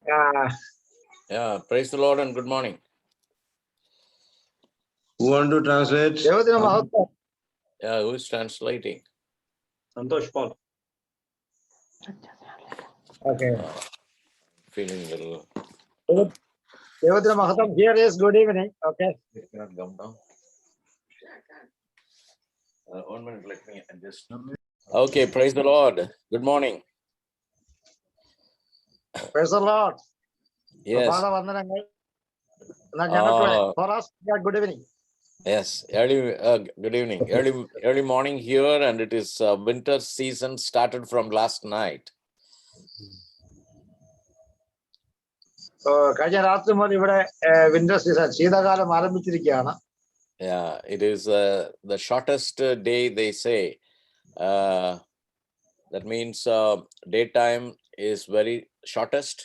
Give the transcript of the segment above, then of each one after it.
Yeah, praise the Lord and good morning. Who want to translate? ദൈവത്തിന് മഹത്വം. Yeah, who is translating? Santosh Paul. Okay. Feeling a little. ദൈവത്തിന് മഹത്വം. Here is good evening. Okay. It cannot come down. 1 minute, let me adjust. Okay, praise the Lord. Good morning. Praise the Lord. Yes, പ്രഭാത വന്ദനങ്ങൾ. എന്നാൽ ഞങ്ങൾക്ക് for us, yeah, good evening. yes. Good evening. Early morning here, and it is winter season started from last night. കഴിഞ്ഞ രാത്രി മുതൽ ഇവിടെ winter season ശീതകാലം ആരംഭിച്ചിരിക്കുകയാണ്. Yeah, it is the shortest day, they say. That means daytime is very shortest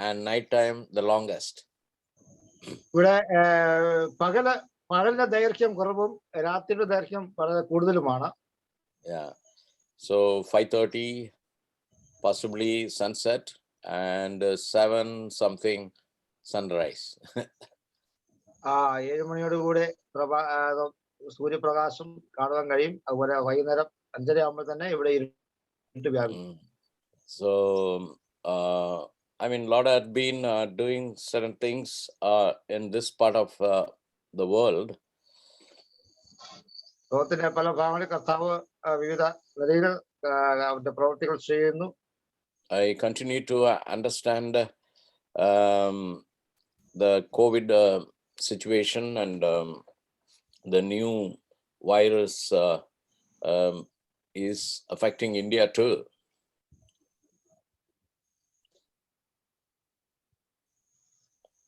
and nighttime the longest. ഇവിടെ പകലിന്റെ ദൈർഘ്യം കുറവും രാത്രിയുടെ ദൈർഘ്യം വളരെ കൂടുതലുമാണ്. Yeah, so 5:30 possibly sunset and 7 something sunrise. 7 മണിയോടുകൂടെ സൂര്യപ്രകാശം കാണുവാൻ കഴിയും. അതുപോലെ വൈകുന്നേരം 5:30 ആകുമ്പോൾ തന്നെ ഇവിടെ ഇരുട്ട് വ്യാപിക്കും. So I mean, Lord had been doing certain things in this part of the world. ലോകത്തിന്റെ പല ഭാഗങ്ങളിൽ കർത്താവ് വിവിധ നിലയിൽ അവരുടെ പ്രവർത്തികൾ ചെയ്യുന്നു. I continue to understand the COVID situation and the new virus is affecting India too.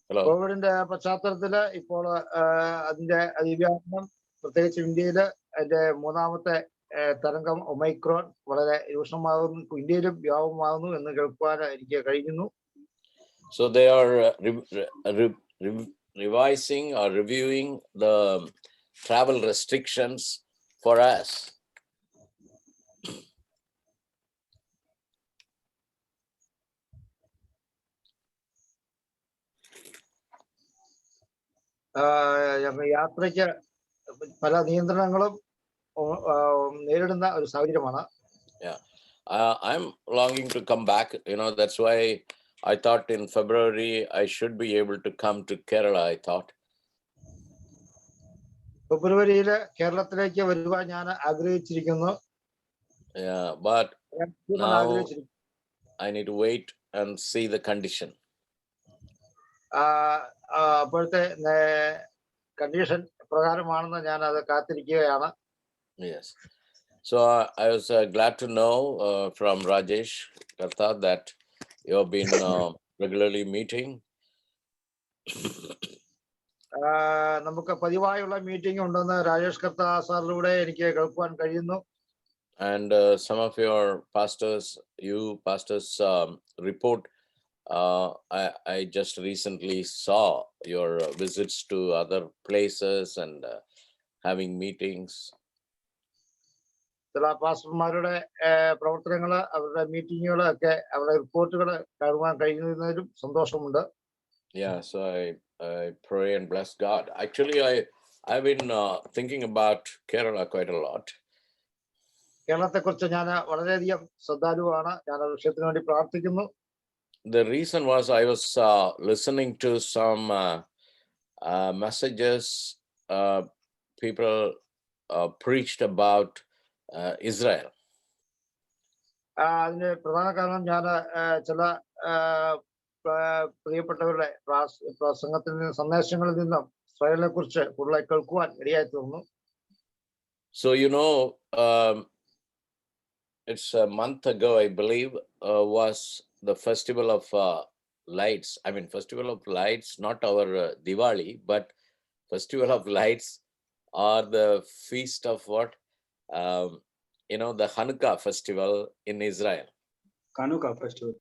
Hello. കോവിഡിന്റെ പശ്ചാത്തലത്തില് ഇപ്പോൾ അതിന്റെ അതിവ്യാപനം പ്രത്യേകിച്ച് ഇന്ത്യയില് അതിന്റെ മൂന്നാമത്തെ തരംഗം ഒമൈക്രോൺ വളരെ രൂക്ഷമാകുന്നു, ഇന്ത്യയിലും വ്യാപകമാകുന്നു എന്ന് കേൾക്കുവാൻ എനിക്ക് കഴിയുന്നു. So they are revising or reviewing the travel restrictions for us. യാത്രയ്ക്ക് പല നിയന്ത്രണങ്ങളും നേരിടുന്ന ഒരു സാഹചര്യമാണ്. Yeah, I'm longing to come back. That's why I thought in February I should be able to come to Kerala. I thought. ഫെബ്രുവരിയില് കേരളത്തിലേക്ക് വരുവാൻ ഞാൻ ആഗ്രഹിച്ചിരിക്കുന്നു. Yeah, but now I need to wait and see the condition. അപ്പോഴത്തെ condition പ്രകാരമാണെന്ന് ഞാൻ അത് കാത്തിരിക്കുകയാണ്. Yes. So I was glad to know from Rajesh Karta that you have been regularly meeting. നമുക്ക് പതിവായുള്ള meeting ഉണ്ടെന്ന് രാജേഷ് കർത്ത സാറിലൂടെ എനിക്ക് കേൾക്കുവാൻ കഴിയുന്നു. And some of your pastors report. I just recently saw your visits to other places and having meetings. ചില പാസ്റ്റർമാരുടെ പ്രവർത്തനങ്ങള്, അവരുടെ മീറ്റിങ്ങുകള് ഒക്കെ, അവരുടെ റിപ്പോർട്ടുകൾ കാണുവാൻ കഴിയുന്നതിലും സന്തോഷമുണ്ട്. Yeah, so I pray and bless God. Actually, I've been thinking about Kerala quite a lot. കേരളത്തെ കുറിച്ച് ഞാൻ വളരെയധികം ശ്രദ്ധാലുവാണ്. ഞാൻ ആ വിഷയത്തിന് വേണ്ടി പ്രാർത്ഥിക്കുന്നു. The reason was I was listening to some messages people preached about Israel. അതിന് പ്രധാന കാരണം ഞാൻ ചില പ്രിയപ്പെട്ടവരുടെ പ്രസംഗത്തിൽ നിന്ന്, സന്ദേശങ്ങളിൽ നിന്നും ഇസ്രായേലിനെ കുറിച്ച് കൂടുതലായി കേൾക്കുവാൻ ഇടയായി തീർന്നു. So it's a month ago, I believe, was the festival of lights. I mean, festival of lights, not our Diwali, but festival of lights, or the feast of what? The Hanukkah festival in Israel. Hanukkah festival.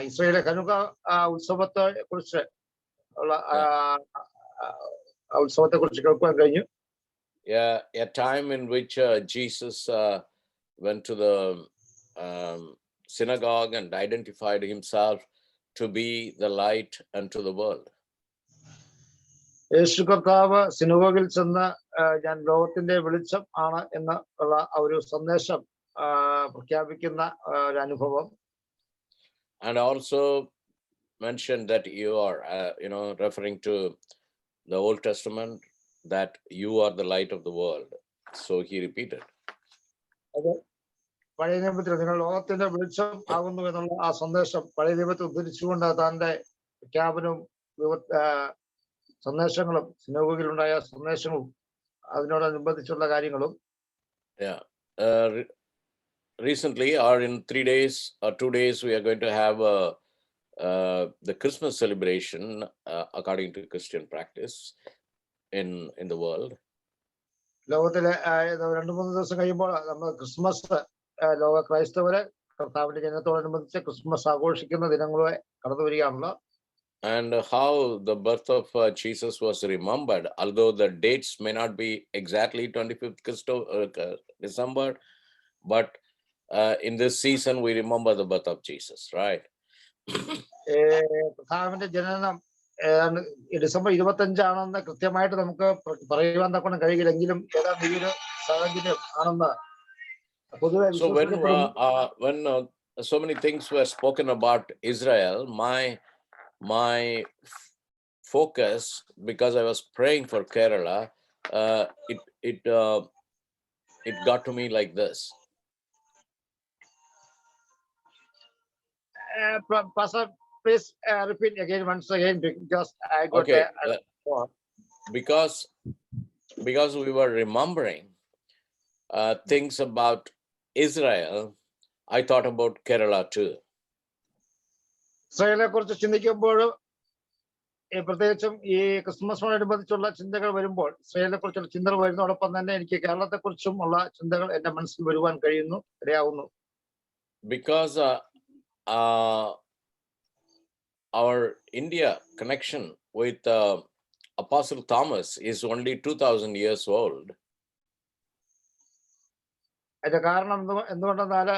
ഇസ്രായേലിലെ Hanukkah ഉത്സവത്തെ കുറിച്ച് ഉള്ള ഉത്സവത്തെ കുറിച്ച് കേൾക്കുവാൻ കഴിഞ്ഞു. Yeah, a time in which Jesus went to the synagogue and identified himself to be the light unto the world. യേശു കർത്താവ് സിനഗോഗിൽ ചെന്ന് ഞാൻ ലോകത്തിന്റെ വെളിച്ചം ആണ് എന്ന് ഉള്ള ഒരു സന്ദേശം പ്രഖ്യാപിക്കുന്ന ഒരു അനുഭവം. And also mentioned that you are, referring to the Old Testament, that you are the light of the world. So he repeated. അത് പഴയ നിയമത്തിൽ നിങ്ങൾ ലോകത്തിന്റെ വെളിച്ചം ആകുന്നു എന്നുള്ള ആ സന്ദേശം പഴയ നിയമത്തിൽ ഉദ്ധരിച്ചുകൊണ്ട് തന്റെ പ്രഖ്യാപനവും സന്ദേശങ്ങളും സിനഗോഗിലുണ്ടായ സന്ദേശങ്ങളും അതിനോടനുബന്ധിച്ചുള്ള കാര്യങ്ങളും. Yeah. Recently, or in 3 days or 2 days, we are going to have the Christmas celebration according to Christian practice in the world. ലോകത്തിലെ 2-3 ദിവസം കഴിയുമ്പോൾ നമ്മൾ ക്രിസ്മസ് ലോക ക്രൈസ്തവരെ കർത്താവിന്റെ ജനനത്തോടനുബന്ധിച്ച് ക്രിസ്മസ് ആഘോഷിക്കുന്ന ദിനങ്ങളെ കടന്നു വരികയാണല്ലോ. And how the birth of Jesus was remembered, although the dates may not be exactly 25th December, but in this season we remember the birth of Jesus, right? കർത്താവിന്റെ ജനനം ഡിസംബർ 25 കൃത്യമായിട്ട് നമുക്ക് പറയുവാൻ തക്കണം കഴിയില്ലെങ്കിലും ഏതാണ്ട് ഈ ഒരു സാഹചര്യം ആണെന്ന് പൊതുവെ. So when so many things were spoken about Israel, my focus, because I was praying for Kerala, it got to me like this. Pastor, please repeat again once again, because I got Okay, because we were remembering things about Israel, I thought about Kerala too. ഇസ്രായേലിനെ കുറിച്ച് ചിന്തിക്കുമ്പോൾ പ്രത്യേകിച്ചും ഈ ക്രിസ്മസിനോടനുബന്ധിച്ചുള്ള ചിന്തകൾ വരുമ്പോൾ ഇസ്രായേലിനെ കുറിച്ചുള്ള ചിന്തകൾ വരുന്നതോടൊപ്പം തന്നെ എനിക്ക് കേരളത്തെ കുറിച്ചും ഉള്ള ചിന്തകൾ എന്റെ മനസ്സിൽ വരുവാൻ കഴിയുന്നു, ഇടയാവുന്നു. Because our India connection with Apostle Thomas is only 2000 years old. അതിന്റെ കാരണം എന്തുകൊണ്ടെന്നാൽ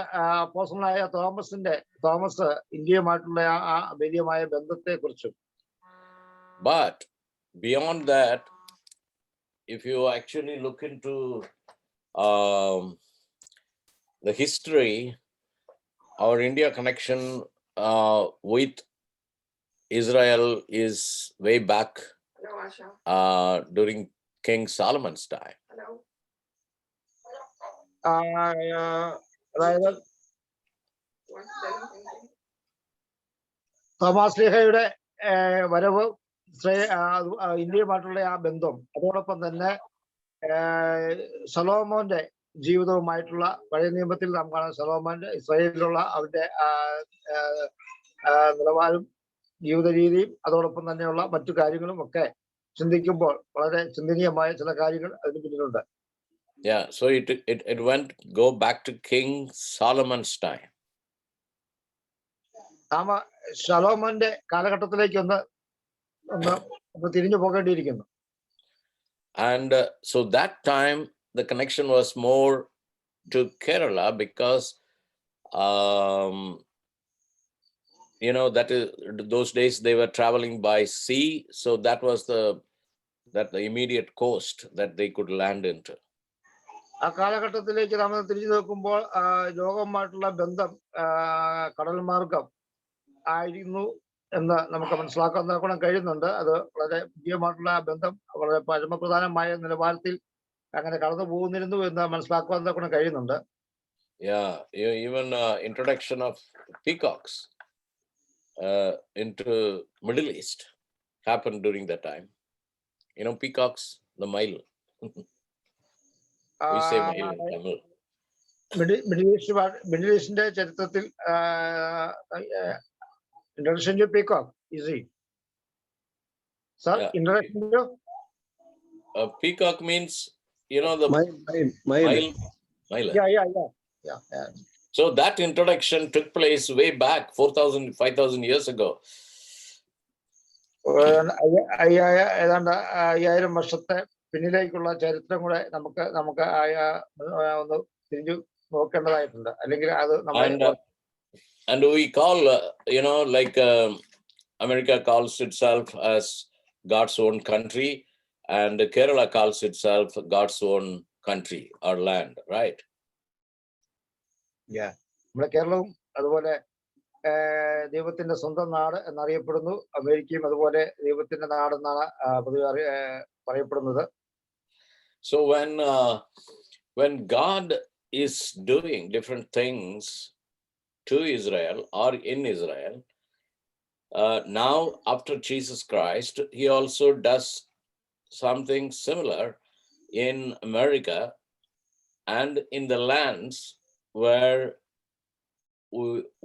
അപ്പോസ്തലനായ തോമസ് ഇന്ത്യയുമായിട്ടുള്ള ആ വലിയമായ ബന്ധത്തെ കുറിച്ചും. But beyond that, if you actually look into the history, our India connection with Israel is way back during King Solomon's time. അതായത് Thomas ലീഹയുടെ വരവ് ഇന്ത്യയുമായിട്ടുള്ള ആ ബന്ധം, അതോടൊപ്പം തന്നെ ശലോമോന്റെ ജീവിതവുമായിട്ടുള്ള പഴയ നിയമത്തിൽ നാം കാണാൻ ശലോമോന്റെ ഇസ്രായേലിലുള്ള അവരുടെ നിലവാരം, ജീവിത രീതിയും അതോടൊപ്പം തന്നെയുള്ള മറ്റു കാര്യങ്ങളും ഒക്കെ ചിന്തിക്കുമ്പോൾ വളരെ ചിന്തനീയമായ ചില കാര്യങ്ങൾ അതിന് പിന്നിലുണ്ട്. Yeah, so it went go back to King Solomon's time. നാം ശലോമോന്റെ കാലഘട്ടത്തിലേക്ക് ഒന്ന് തിരിഞ്ഞു പോകേണ്ടിയിരിക്കുന്നു. And so that time the connection was more to Kerala, because that is, those days they were traveling by sea, so that was the immediate coast that they could land into. ആ കാലഘട്ടത്തിലേക്ക് നമ്മൾ തിരിഞ്ഞു നോക്കുമ്പോൾ ലോകവുമായിട്ടുള്ള ബന്ധം കടൽ മാർഗം ആയിരുന്നു എന്ന് നമുക്ക് മനസ്സിലാക്കാൻ കഴിയുന്നുണ്ട്. അത് വളരെ മുഖ്യമായിട്ടുള്ള ബന്ധം വളരെ പരമപ്രധാനമായ നിലവാരത്തിൽ അങ്ങനെ കടന്നു പോകുന്നിരുന്നു എന്ന് മനസ്സിലാക്കാൻ കഴിയുന്നുണ്ട്. Yeah, even introduction of peacocks into Middle East happened during that time. Peacocks, the mile. We say mile. Middle ഈസ്റ്റിന്റെ ചരിത്രത്തിൽ introduction to peacock, easy. Sir, Yeah. introduction to Peacock means, the Mile. mile. Yeah. So that introduction took place way back 4,000, 5,000 years ago. ഏതാണ്ട് 5000 വർഷത്തെ പിന്നിലേക്കുള്ള ചരിത്രം കൂടെ നമുക്ക് ഒന്ന് തിരിഞ്ഞു നോക്കേണ്ടതായിട്ടുണ്ട്. അല്ലെങ്കിൽ അത് And we call, like America calls itself as God's own country, and Kerala calls itself God's own country or land, right? നമ്മുടെ കേരളവും അതുപോലെ ദൈവത്തിന്റെ സ്വന്തം നാട് എന്നറിയപ്പെടുന്നു. അമേരിക്കയും അതുപോലെ ദൈവത്തിന്റെ നാടെന്നാണ് പൊതുവെ പറയപ്പെടുന്നത്. So when God is doing different things to Israel or in Israel, now after Jesus Christ, he also does something similar in America and in the lands where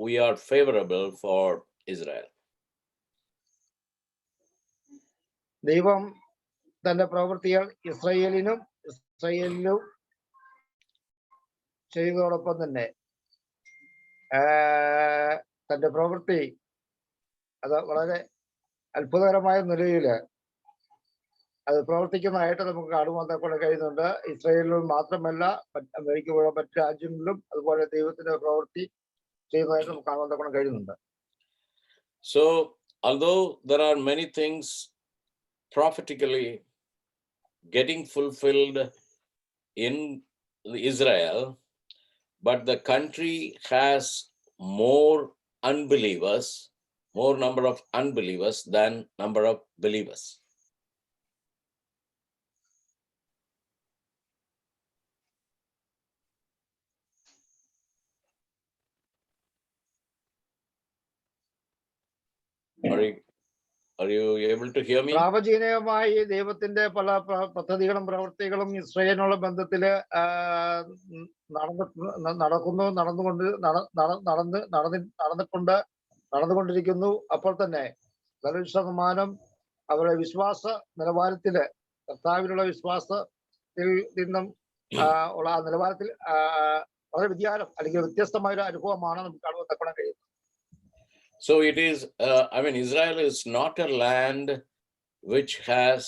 we are favorable for Israel. ദൈവം തന്റെ പ്രവൃത്തികൾ ഇസ്രായേലിനും ചെയ്തതോടൊപ്പം തന്നെ തന്റെ പ്രവൃത്തി അത് വളരെ അത്ഭുതകരമായ നിലയിൽ അത് പ്രവർത്തിക്കുന്നതായിട്ട് നമുക്ക് കാണുവാൻ കഴിയുന്നുണ്ട്. ഇസ്രായേലിലും മാത്രമല്ല, അമേരിക്കയിലുള്ള മറ്റു രാജ്യങ്ങളിലും അതുപോലെ ദൈവത്തിന്റെ പ്രവൃത്തി ചെയ്യുന്നതായിട്ട് നമുക്ക് കാണുവാൻ കഴിയുന്നുണ്ട്. So although there are many things prophetically getting fulfilled in Israel, but the country has more number of unbelievers than number of believers. Are you able to hear me? പ്രാവചീനമായി ദൈവത്തിന്റെ പല പദ്ധതികളും പ്രവൃത്തികളും ഇസ്രായേലിനുള്ള ബന്ധത്തില് നടന്നുകൊണ്ടിരിക്കുന്നു. അപ്പോൾ തന്നെ 90% അവരുടെ വിശ്വാസ നിലവാരത്തില്, കർത്താവിലുള്ള വിശ്വാസത്തിൽ നിന്നും ഉള്ള ആ നിലവാരത്തിൽ വളരെ വ്യതിയാനം അല്ലെങ്കിൽ വ്യത്യസ്തമായ ഒരു അനുഭവമാണ് നമുക്ക് കാണുവാൻ കഴിയുന്നത്. So it is, Israel is not a land which has,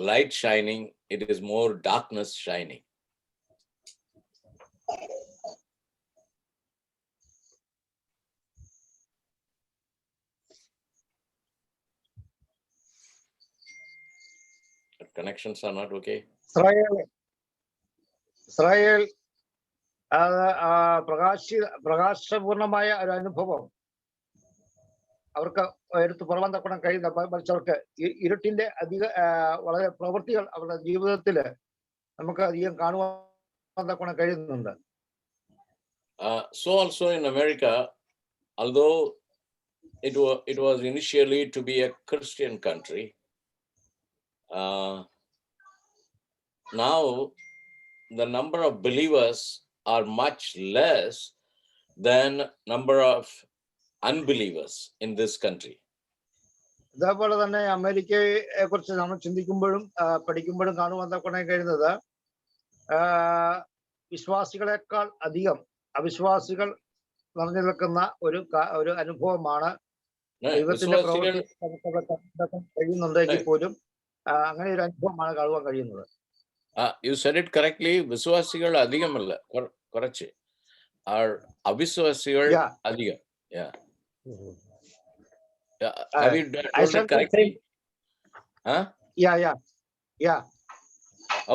light shining. It is more darkness shining. The connections are not okay. Israel പ്രകാശപൂർണമായ ഒരു അനുഭവം അവർക്ക് എടുത്ത് പുറമെ തക്കണം കഴിയുന്ന മനുഷ്യർക്ക് ഇരുട്ടിന്റെ വളരെ പ്രവൃത്തികൾ അവരുടെ ജീവിതത്തില് നമുക്ക് അധികം കാണുവാൻ കഴിയുന്നുണ്ട്. So also in America, although it was initially to be a Christian country, now the number of believers are much less than number of unbelievers in this country. അതേപോലെ തന്നെ അമേരിക്കയെ കുറിച്ച് നമ്മൾ ചിന്തിക്കുമ്പോഴും പഠിക്കുമ്പോഴും കാണുവാൻ കഴിയുന്നത് വിശ്വാസികളെക്കാൾ അധികം അവിശ്വാസികൾ നിറഞ്ഞു നിൽക്കുന്ന ഒരു അനുഭവമാണ്. ദൈവത്തിന്റെ പ്രവൃത്തി കഴിയുന്നുണ്ടെങ്കിൽ പോലും അങ്ങനെ ഒരു അനുഭവമാണ് കാണുവാൻ കഴിയുന്നത്. You said it correctly. വിശ്വാസികൾ അധികമല്ല, കുറച്ച്. അവിശ്വാസികൾ അധികം. Yeah. Have you told it correctly? Yeah.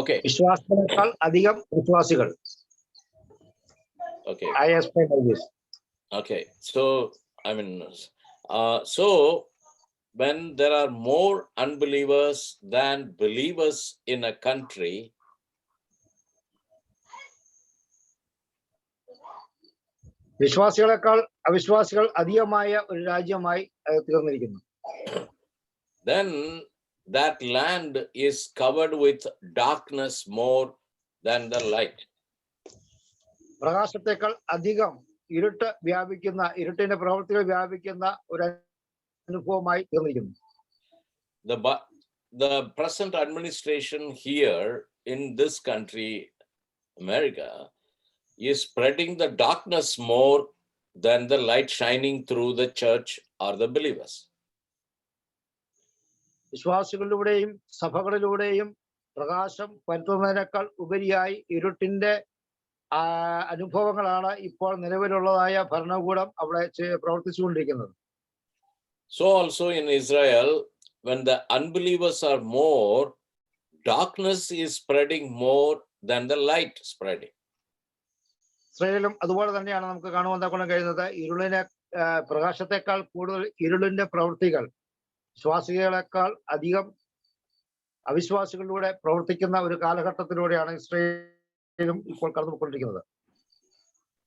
Okay. വിശ്വാസികളെക്കാൾ അധികം വിശ്വാസികൾ. Okay. I explain like this. Okay. So when there are more unbelievers than believers in a country, വിശ്വാസികളെക്കാൾ അവിശ്വാസികൾ അധികമായ ഒരു രാജ്യമായി തീർന്നിരിക്കുന്നു. Then that land is covered with darkness more than the light. പ്രകാശത്തെക്കാൾ അധികം ഇരുട്ടിന്റെ പ്രവൃത്തികൾ വ്യാപിക്കുന്ന ഒരു അനുഭവമായി തീർന്നിരിക്കുന്നു. The present administration here in this country, America, is spreading the darkness more than the light shining through the church or the believers. വിശ്വാസികളിലൂടെയും സഭകളിലൂടെയും പ്രകാശം പരത്തുന്നതിനേക്കാൾ ഉപരിയായി ഇരുട്ടിന്റെ അനുഭവങ്ങളാണ് ഇപ്പോൾ നിലവിലുള്ളതായ ഭരണകൂടം അവിടെ പ്രവർത്തിച്ചുകൊണ്ടിരിക്കുന്നത്. So also in Israel, when the unbelievers are more, darkness is spreading more than the light spreading. ഇസ്രായേലും അതുപോലെ തന്നെയാണ് നമുക്ക് കാണുവാൻ തക്കൊണ്ട് കഴിയുന്നത്. പ്രകാശത്തെക്കാൾ കൂടുതൽ ഇരുളിന്റെ പ്രവൃത്തികൾ വിശ്വാസികളെക്കാൾ അധികം അവിശ്വാസികളിലൂടെ പ്രവർത്തിക്കുന്ന ഒരു കാലഘട്ടത്തിലൂടെയാണ് ഇസ്രായേലും ഇപ്പോൾ കടന്നുപോയിക്കൊണ്ടിരിക്കുന്നത്.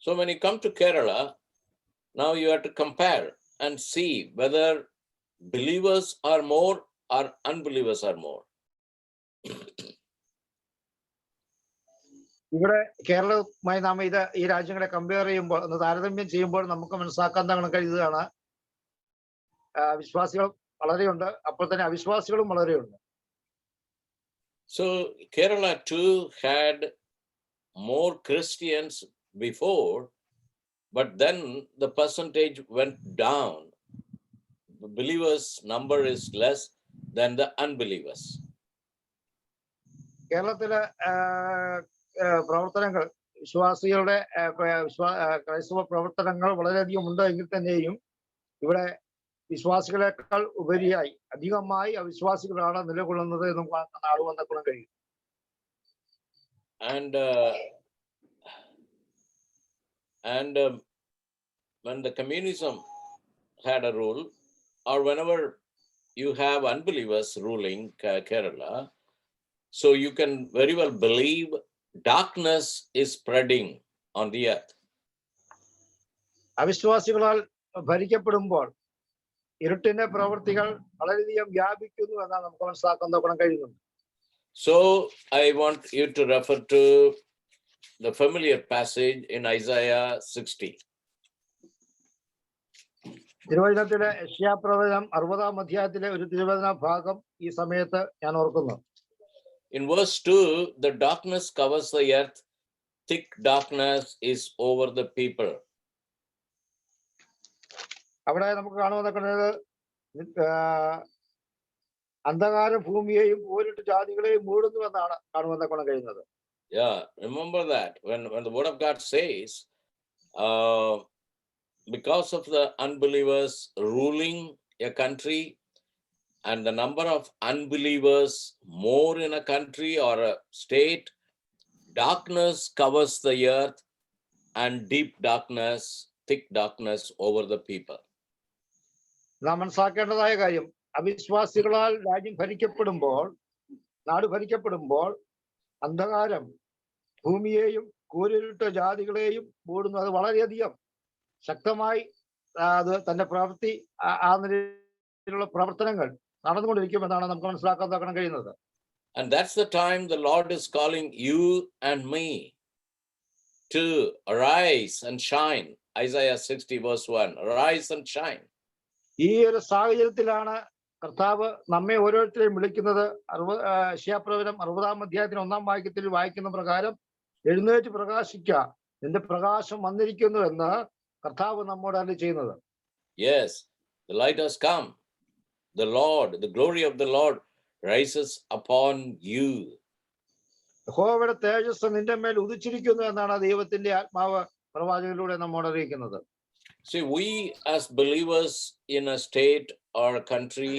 So when you come to Kerala, now you have to compare and see whether believers are more or unbelievers are more. ഇവിടെ കേരളവുമായി നാം ഈ രാജ്യങ്ങളെ കമ്പയർ ചെയ്യുമ്പോൾ, താരതമ്യം ചെയ്യുമ്പോൾ നമുക്ക് മനസ്സിലാക്കാൻ കഴിയുന്നതാണ് വിശ്വാസികൾ വളരെയുണ്ട്, അപ്പോൾ തന്നെ അവിശ്വാസികളും വളരെയുണ്ട്. So Kerala too had more Christians before, but then the percentage went down. The believers number is less than the unbelievers. കേരളത്തിലെ പ്രവർത്തനങ്ങൾ, വിശ്വാസികളുടെ ക്രൈസ്തവ പ്രവർത്തനങ്ങൾ വളരെയധികം ഉണ്ട് എങ്കിൽ തന്നെയും ഇവിടെ വിശ്വാസികളെക്കാൾ ഉപരിയായി അധികമായി അവിശ്വാസികളാണ് നിലകൊള്ളുന്നത് എന്നും കാണുവാൻ തക്കണം കഴിയും. And when the communism had a rule, or whenever you have unbelievers ruling Kerala, so you can very well believe darkness is spreading on the earth. അവിശ്വാസികളാൽ ഭരിക്കപ്പെടുമ്പോൾ ഇരുട്ടിന്റെ പ്രവൃത്തികൾ വളരെയധികം വ്യാപിക്കുന്നു എന്നാണ് നമുക്ക് മനസ്സിലാക്കാൻ കഴിയുന്നത്. So I want you to refer to the familiar passage in Isaiah 60. തിരുവചനത്തിലെ യെശയ്യാപ്രവചനം 60-ാം അധ്യായത്തിലെ ഒരു തിരുവചന ഭാഗം ഈ സമയത്ത് ഞാൻ ഓർക്കുന്നു. In verse 2, the darkness covers the earth, thick darkness is over the people. അവിടെ നമുക്ക് കാണുന്നത് അന്ധകാരം ഭൂമിയെയും ഓരിട്ട് ജാതികളെയും മൂടുന്നു എന്നാണ് കാണുവാൻ കഴിയുന്നത്. Yeah, remember that when the word of God says, because of the unbelievers ruling a country and the number of unbelievers more in a country or a state, darkness covers the earth and deep darkness, thick darkness over the people. നാം മനസ്സിലാക്കേണ്ടതായ കാര്യം, അവിശ്വാസികളാൽ രാജ്യം ഭരിക്കപ്പെടുമ്പോൾ, നാട് ഭരിക്കപ്പെടുമ്പോൾ അന്ധകാരം ഭൂമിയെയും കൂരിരുട്ട് ജാതികളെയും മൂടുന്നു. അത് വളരെയധികം ശക്തമായി അത് തന്റെ പ്രവൃത്തി ആ നിലയിലുള്ള പ്രവർത്തനങ്ങൾ നടന്നുകൊണ്ടിരിക്കുമെന്നാണ് നമുക്ക് മനസ്സിലാക്കാൻ കഴിയുന്നത്. And that's the time the Lord is calling you and me to arise and shine. Isaiah 60 verse 1, arise and shine. ഈ ഒരു സാഹചര്യത്തിലാണ് കർത്താവ് നമ്മെ ഓരോരുത്തരെയും വിളിക്കുന്നത്. യെശയ്യാപ്രവചനം 60-ാം അധ്യായത്തിന് 1-ാം വാക്യത്തിൽ വായിക്കുന്ന പ്രകാരം, എഴുന്നേറ്റ് പ്രകാശിക്കുക, നിന്റെ പ്രകാശം വന്നിരിക്കുന്നു എന്ന് കർത്താവ് നമ്മോട് അരുളി ചെയ്യുന്നത്. Yes, the light has come. The Lord, the glory of the Lord rises upon you. യഹോവയുടെ തേജസ്സ് നിന്റെ മേൽ ഉദിച്ചിരിക്കുന്നു എന്നാണ് ദൈവത്തിന്റെ ആത്മാവ് പ്രവാചകനിലൂടെ നമ്മോട് അറിയിക്കുന്നത്. See, we as believers in a state or a country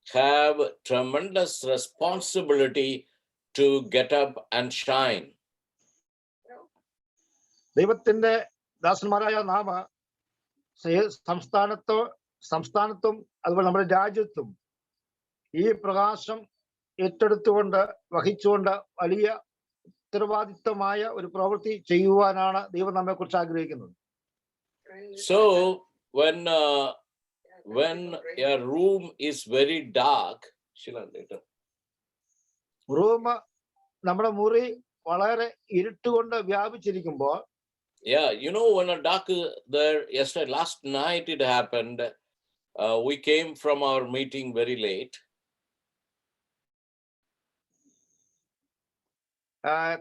have tremendous responsibility to get up and shine. ദൈവത്തിന്റെ ദാസന്മാരായ നാം സംസ്ഥാനത്തും അതുപോലെ നമ്മുടെ രാജ്യത്തും ഈ പ്രകാശം ഏറ്റെടുത്തുകൊണ്ട് വഹിച്ചുകൊണ്ട് വലിയ ഉത്തരവാദിത്തമായ ഒരു പ്രവൃത്തി ചെയ്യുവാനാണ് ദൈവം നമ്മെ കുറിച്ച് ആഗ്രഹിക്കുന്നത്. So when a room is very dark, room, നമ്മുടെ മുറി വളരെ ഇരുട്ടുകൊണ്ട് വ്യാപിച്ചിരിക്കുമ്പോൾ, yeah, you know, when a dark there yesterday, last night it happened. We came from our meeting very late.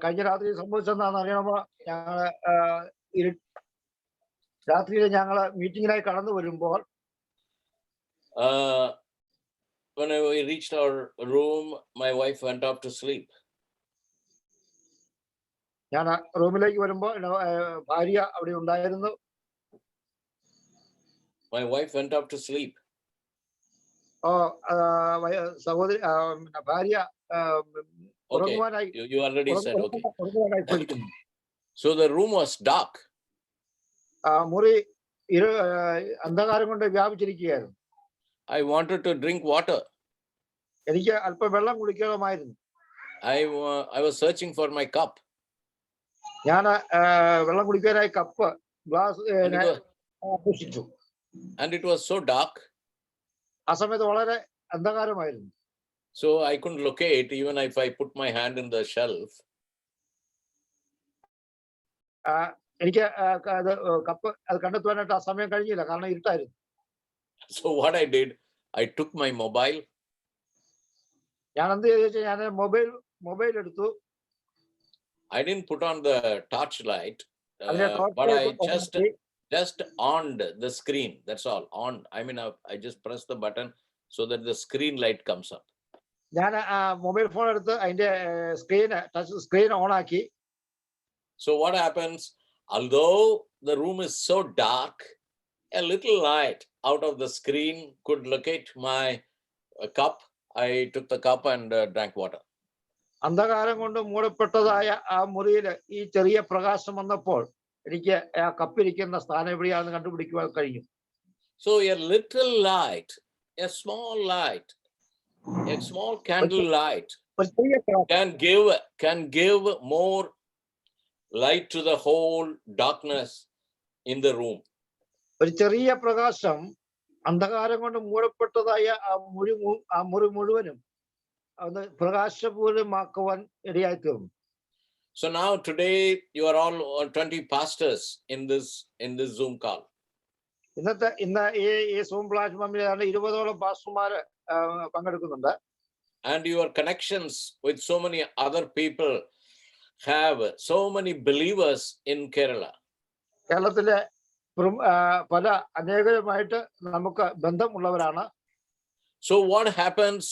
കഴിഞ്ഞ രാത്രി സംഭവിച്ചെന്താണെന്ന് അറിയണമോ? ഞങ്ങള് രാത്രിയിൽ ഞങ്ങള് മീറ്റിങ്ങിനായി കടന്നു വരുമ്പോൾ, when we reached our room, my wife went off to sleep. ഞാൻ റൂമിലേക്ക് വരുമ്പോ ഭാര്യ അവിടെ ഉണ്ടായിരുന്നു. My wife went off to sleep. സഹോദരി ഭാര്യ Okay, ഉറങ്ങുവാനായി you already said, okay. ഉറങ്ങുവാനായി പോയിരിക്കുന്നു. So the room was dark. മുറി അന്ധകാരം കൊണ്ട് വ്യാപിച്ചിരിക്കുകയായിരുന്നു. I wanted to drink water. എനിക്ക് അല്പം വെള്ളം കുടിക്കണമായിരുന്നു. I was searching for my cup. ഞാൻ വെള്ളം കുടിക്കാനായി കപ്പ് ഗ്ലാസ് അന്വേഷിച്ചു. And it was so dark. ആ സമയത്ത് വളരെ അന്ധകാരമായിരുന്നു. So I couldn't locate even if I put my hand in the shelf. എനിക്ക് കപ്പ് അത് കണ്ടെത്തുവാനായിട്ട് ആ സമയം കഴിഞ്ഞില്ല, കാരണം ഇരുട്ടായിരുന്നു. So what I did, I took my mobile. ഞാൻ എന്ത് ചെയ്തു, ഞാൻ മൊബൈൽ എടുത്തു. I didn't put on the torch light, but I just on the screen. That's all. On. I mean, I just press the button so that the screen light comes up. ഞാൻ mobile phone എടുത്ത് അതിന്റെ touch screen on ആക്കി. So what happens? Although the room is so dark, a little light out of the screen could locate my cup. I took the cup and drank water. അന്ധകാരം കൊണ്ട് മൂടപ്പെട്ടതായ ആ മുറിയിൽ ഈ ചെറിയ പ്രകാശം വന്നപ്പോൾ എനിക്ക് ആ കപ്പിരിക്കുന്ന സ്ഥാനം എവിടെയാണെന്ന് കണ്ടുപിടിക്കുവാൻ കഴിഞ്ഞു. So a little light, a small light, a small candle light can give more light to the whole darkness in the room. ഒരു ചെറിയ പ്രകാശം അന്ധകാരം കൊണ്ട് മൂടപ്പെട്ടതായ ആ മുറി മുഴുവനും അത് പ്രകാശപൂരിതമാക്കുവാൻ ഇടയായി തീർന്നു. So now today you are all 20 pastors in this Zoom call. ഇന്ന് ഈ സൂം പ്ലാറ്റ്ഫോമിൽ 20ഓളം പാസ്റ്റർമാര് പങ്കെടുക്കുന്നുണ്ട്. And your connections with so many other people have so many believers in Kerala. കേരളത്തിലെ പല അനേകരുമായിട്ട് നമുക്ക് ബന്ധമുള്ളവരാണ്. So what happens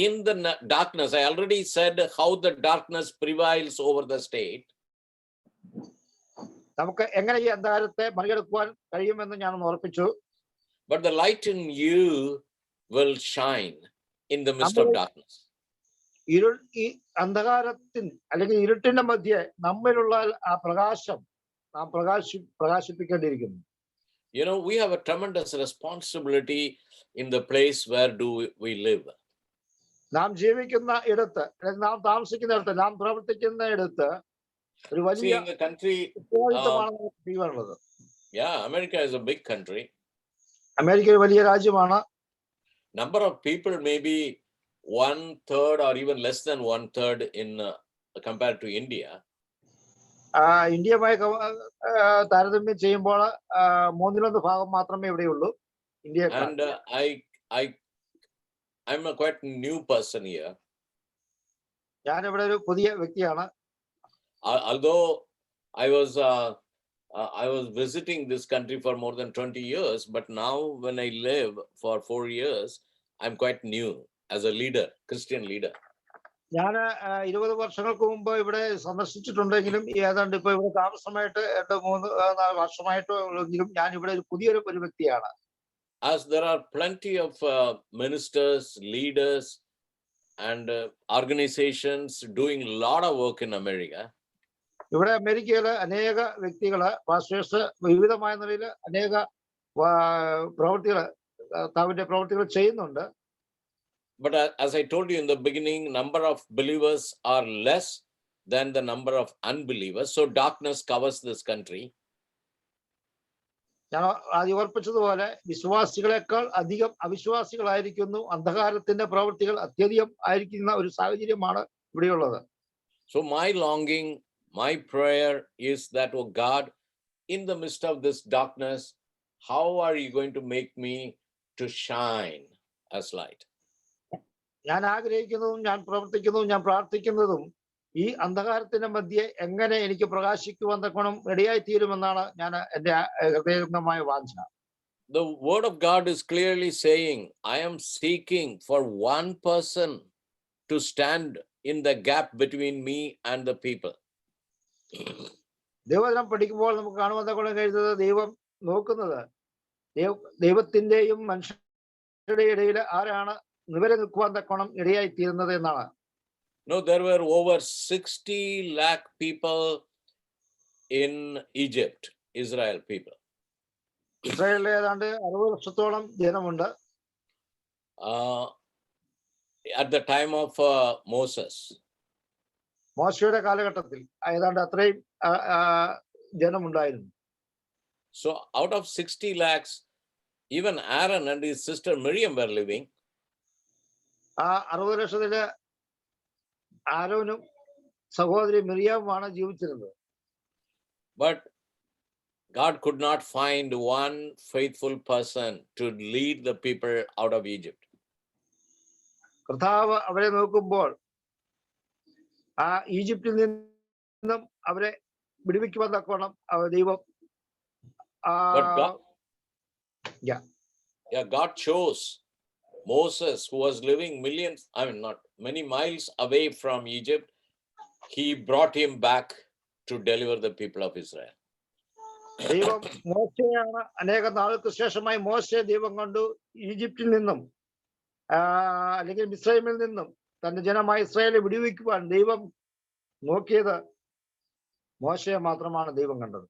in the darkness? I already said how the darkness prevails over the state. നമുക്ക് എങ്ങനെ ഈ അന്ധകാരത്തെ മറികടക്കുവാൻ കഴിയുമെന്ന് ഞാൻ ഓർപ്പിച്ചു. But the light in you will shine in the midst of darkness. ഈ അന്ധകാരത്തിൽ അല്ലെങ്കിൽ ഇരുട്ടിന്റെ മധ്യേ നമ്മിലുള്ള ആ പ്രകാശം നാം പ്രകാശിപ്പിക്കേണ്ടിയിരിക്കുന്നു. You know, we have a tremendous responsibility in the place where do we live. നാം ജീവിക്കുന്ന ഇടത്ത്, നാം താമസിക്കുന്ന ഇടത്ത്, നാം പ്രവർത്തിക്കുന്ന ഇടത്ത് ഒരു വലിയ ഉത്തരവാദിത്തമാണ് ചെയ്യുവാനുള്ളത്. Yeah, America is a big country. America ഒരു വലിയ രാജ്യമാണ്. Number of people may be 1/3 or even less than 1/3 in compared to India. ഇന്ത്യയുമായി താരതമ്യം ചെയ്യുമ്പോൾ 1/3 ഭാഗം മാത്രമേ ഇവിടെയുള്ളൂ. India. And I'm a quite new person here. ഞാൻ ഇവിടെ ഒരു പുതിയ വ്യക്തിയാണ്. Although I was visiting this country for more than 20 years, but now when I live for 4 years, I'm quite new as a leader, Christian leader. ഞാൻ 20 വർഷങ്ങൾക്ക് മുമ്പ് ഇവിടെ സന്ദർശിച്ചിട്ടുണ്ടെങ്കിലും ഏതാണ്ട് ഇപ്പൊ ഇവിടെ താമസമായിട്ട് 3-4 വർഷമായിട്ടെങ്കിലും ഞാൻ ഇവിടെ ഒരു പുതിയൊരു വ്യക്തിയാണ്. As there are plenty of ministers, leaders, and organizations doing a lot of work in America. ഇവിടെ അമേരിക്കയിലെ അനേക വ്യക്തികള്, പാസ്റ്റേഴ്സ് വിവിധമായ നിലയിൽ അനേക പ്രവൃത്തികൾ ചെയ്യുന്നുണ്ട്. But as I told you in the beginning, number of believers are less than the number of unbelievers. So darkness covers this country. ഞാൻ ആദ്യം ഓർപ്പിച്ചതുപോലെ വിശ്വാസികളെക്കാൾ അധികം അവിശ്വാസികളായിരിക്കുന്നു. അന്ധകാരത്തിന്റെ പ്രവൃത്തികൾ അത്യധികം ആയിരിക്കുന്ന ഒരു സാഹചര്യമാണ് ഇവിടെയുള്ളത്. So my longing, my prayer is that, oh God, in the midst of this darkness, how are you going to make me to shine as light? ഞാൻ ആഗ്രഹിക്കുന്നതും ഞാൻ പ്രവർത്തിക്കുന്നതും ഞാൻ പ്രാർത്ഥിക്കുന്നതും ഈ അന്ധകാരത്തിന്റെ മധ്യേ എങ്ങനെ എനിക്ക് പ്രകാശിക്കുവാൻ തക്കോണം ഇടയായി തീരുമെന്നാണ് ഞാൻ എന്റെ ഹൃദയംഗമായ വാഞ്ച. The word of God is clearly saying, I am seeking for one person to stand in the gap between me and the people. ദൈവവചനം പഠിക്കുമ്പോൾ നമുക്ക് കാണുവാൻ തക്കോളം കഴിയുന്നത് ദൈവം നോക്കുന്നത് ദൈവത്തിന്റെയും മനുഷ്യരുടെ ഇടയിൽ ആരാണ് നിവരെ നിൽക്കുവാൻ തക്കോണം ഇടയായി തീരുന്നത് എന്നാണ്. No, there were over 60 lakh people in Egypt, Israel people. ഇസ്രായേലിൽ ഏതാണ്ട് 60 ലക്ഷത്തോളം ജനമുണ്ട്. At the time of Moses. മോശയുടെ കാലഘട്ടത്തിൽ ഏതാണ്ട് അത്രയും ജനമുണ്ടായിരുന്നു. So out of 60 lakhs, even Aaron and his sister Miriam were living. ആ 60 ലക്ഷത്തില് ആരോനും സഹോദരി മിറിയാമുമാണ് ജീവിച്ചിരുന്നത്. But God could not find one faithful person to lead the people out of Egypt. കർത്താവ് അവരെ നോക്കുമ്പോൾ ആ ഈജിപ്തിൽ നിന്നും അവരെ വിടുവിക്കുവാൻ തക്കോണം ദൈവം God chose Moses, who was living not many miles away from Egypt. He brought him back to deliver the people of Israel. ദൈവം മോശയാണ് അനേക നാൾക്ക് ശേഷമായി മോശയെ ദൈവം കണ്ടു ഈജിപ്തിൽ നിന്നും അല്ലെങ്കിൽ മിസ്രൈമിൽ നിന്നും തന്റെ ജനമായ ഇസ്രായേലിനെ വിടുവിക്കുവാൻ ദൈവം നോക്കിയത് മോശയെ മാത്രമാണ് ദൈവം കണ്ടത്.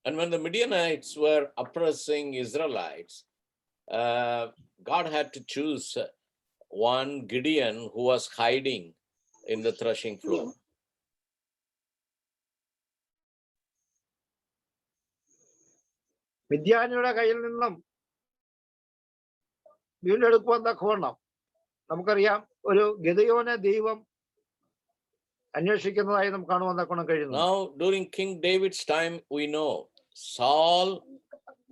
And when the Midianites were oppressing Israelites, God had to choose one Gideon who was hiding in the threshing floor. മിദ്യാനിയുടെ കയ്യിൽ നിന്നും വീണ്ടെടുക്കുവാൻ തക്കവണ്ണം നമുക്കറിയാം ഒരു ഗിദെയോനെ ദൈവം അന്വേഷിക്കുന്നതായി നമുക്ക് കാണുവാൻ തക്കവണ്ണം കഴിയുന്നു. Now during King David's time, we know Saul